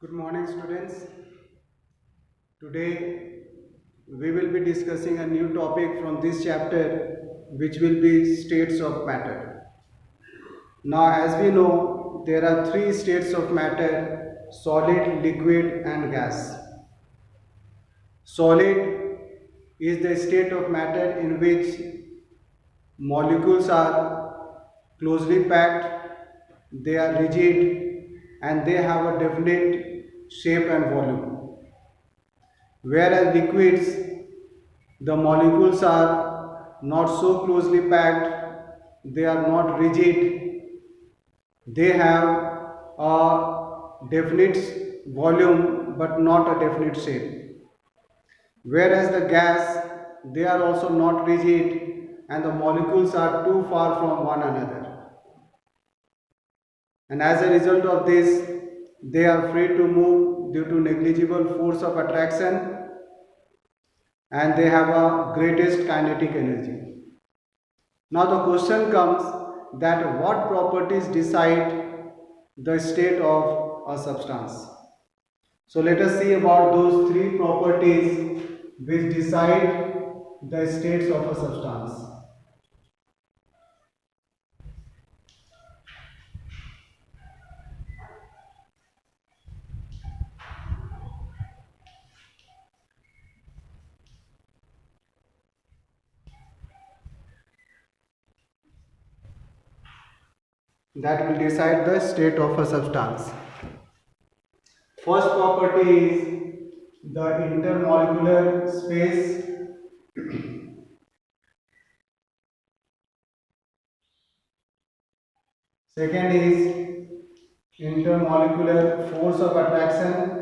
Good morning, students. Today we will be discussing a new topic from this chapter, which will be states of matter. Now, as we know, there are three states of matter: solid, liquid, and gas. Solid is the state of matter in which molecules are closely packed, they are rigid, and they have a definite shape and volume. Whereas liquids, the molecules are not so closely packed, they are not rigid, they have a definite volume but not a definite shape. Whereas the gas, they are also not rigid and the molecules are too far from one another. And as a result of this, they are free to move due to negligible force of attraction and they have a greatest kinetic energy. Now the question comes that what properties decide the state of a substance. So let us see about those three properties which decide the states of a substance. That will decide the state of a substance. First property is the intermolecular space. Second is intermolecular force of attraction.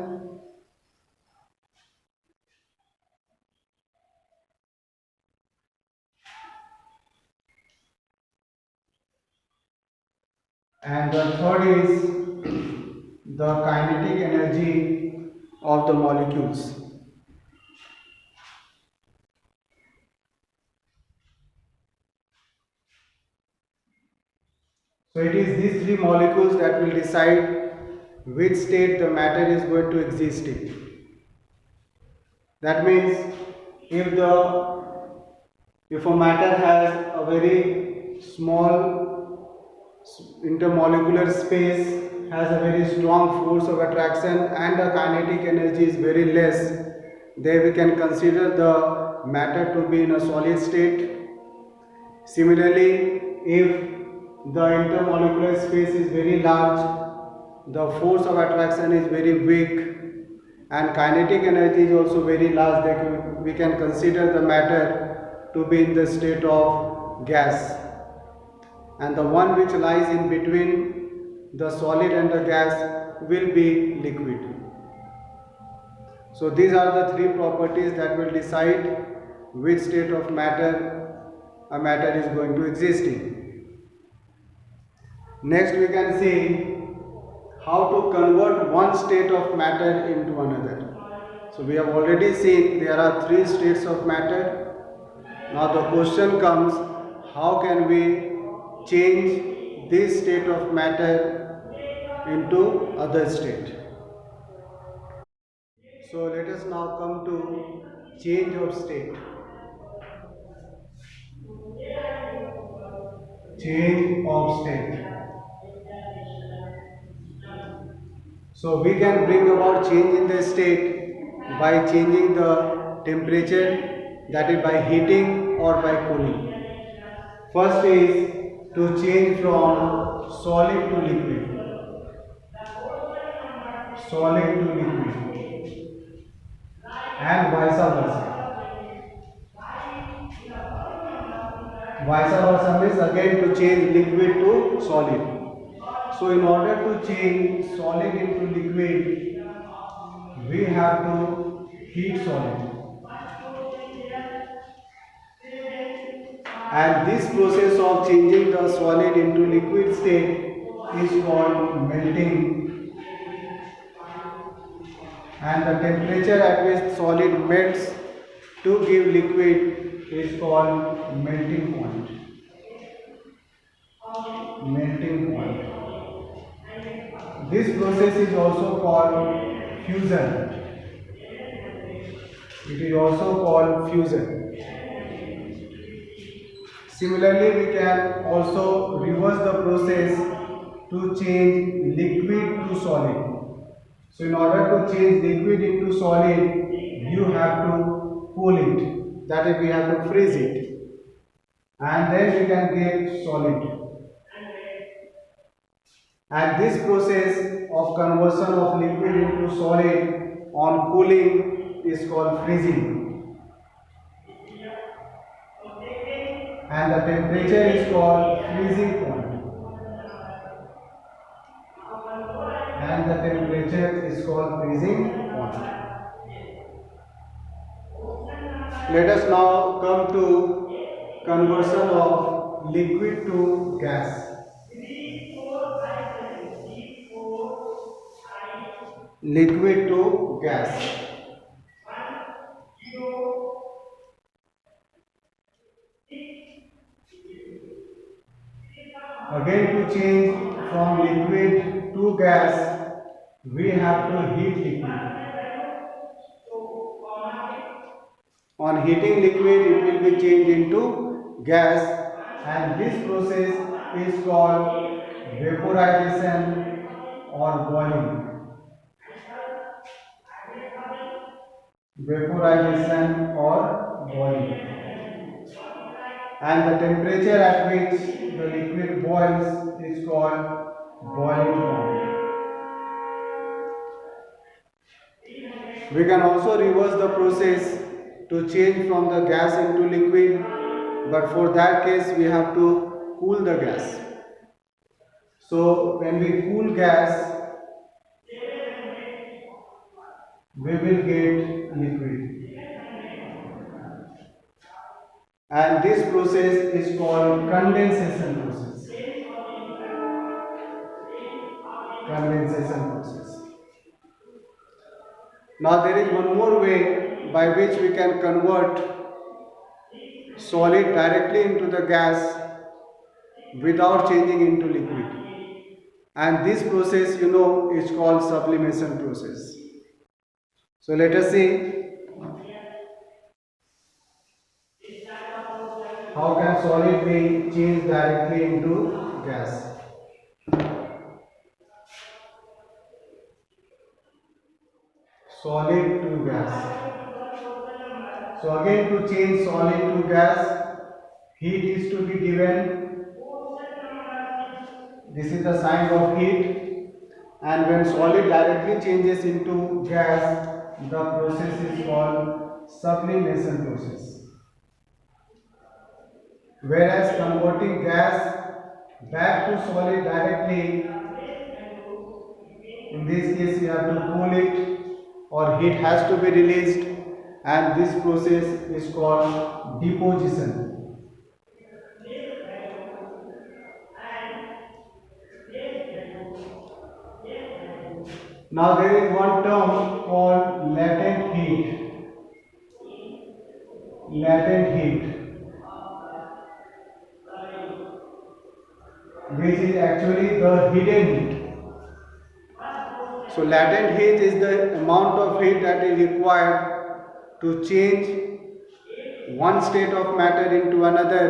And the third is the kinetic energy of the molecules. So it is these three molecules that will decide which state the matter is going to exist in. That means if a matter has a very small intermolecular space, has a very strong force of attraction and the kinetic energy is very less, then we can consider the matter to be in a solid state. Similarly, if the intermolecular space is very large, the force of attraction is very weak and kinetic energy is also very large, that we can consider the matter to be in the state of gas, and the one which lies in between the solid and the gas will be liquid. So these are the three properties that will decide which state of matter a matter is going to exist in. Next we can see how to convert one state of matter into another. So we have already seen there are three states of matter. Now the question comes, how can we change this state of matter into other state? So let us now come to change of state. Change of state. So we can bring about change in the state by changing the temperature, that is by heating or by cooling. First is to change from solid to liquid. Solid to liquid. And vice versa. Vice versa means again to change liquid to solid. So in order to change solid into liquid, we have to heat solid. And this process of changing the solid into liquid state is called melting. And the temperature at which solid melts to give liquid is called melting point. Melting point. This process is also called fusion. It is also called fusion. Similarly, we can also reverse the process to change liquid to solid. So in order to change liquid into solid, you have to cool it. That is, we have to freeze it. And then we can get solid. And this process of conversion of liquid into solid on cooling is called freezing. And the temperature is called freezing point. And the temperature is called freezing point. Let us now come to conversion of liquid to gas. Liquid to gas. Again, to change from liquid to gas, we have to heat liquid. On heating liquid, it will be changed into gas, and this process is called vaporization or boiling. Vaporization or boiling. And the temperature at which the liquid boils is called boiling point. We can also reverse the process to change from the gas into liquid, but for that case we have to cool the gas. So when we cool gas, we will get liquid. And this process is called condensation process. Condensation process. Now there is one more way by which we can convert solid directly into the gas without changing into liquid. And this process, is called sublimation process. So let us see how can solid be changed directly into gas. Solid to gas. So again, to change solid to gas, heat is to be given. This is the sign of heat, and when solid directly changes into gas, the process is called sublimation process. Whereas converting gas back to solid directly, in this case we have to cool it or heat has to be released, and this process is called deposition. Now there is one term called latent heat. Latent heat, which is actually the hidden heat. So latent heat is the amount of heat that is required to change one state of matter into another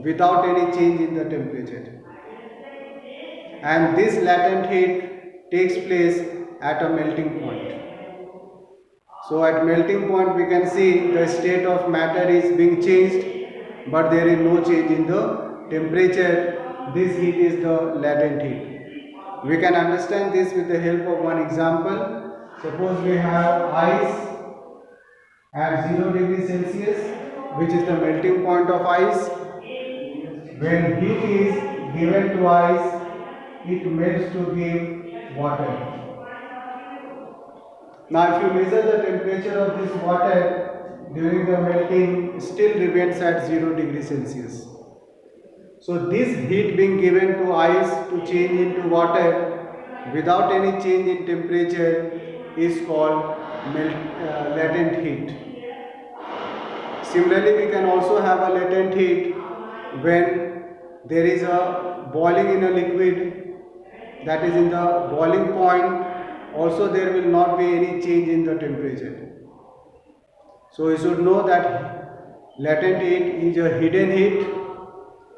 without any change in the temperature. And this latent heat takes place at a melting point. So at melting point we can see the state of matter is being changed, but there is no change in the temperature. This heat is the latent heat. We can understand this with the help of one example. Suppose we have ice at 0 degrees Celsius, which is the melting point of ice. When heat is given to ice, it melts to give water. Now if you measure the temperature of this water during the melting, still remains at 0 degrees Celsius. So this heat being given to ice to change into water without any change in temperature is called latent heat. Similarly, we can also have a latent heat when there is a boiling in a liquid that is in the boiling point, also there will not be any change in the temperature. So you should know that latent heat is a hidden heat,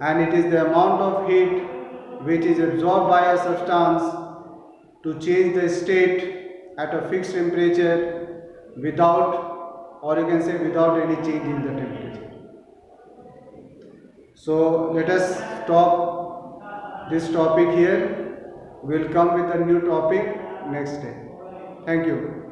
and it is the amount of heat which is absorbed by a substance to change the state at a fixed temperature without, or you can say without any change in the temperature. So let us stop this topic here. We will come with a new topic next day. Thank you.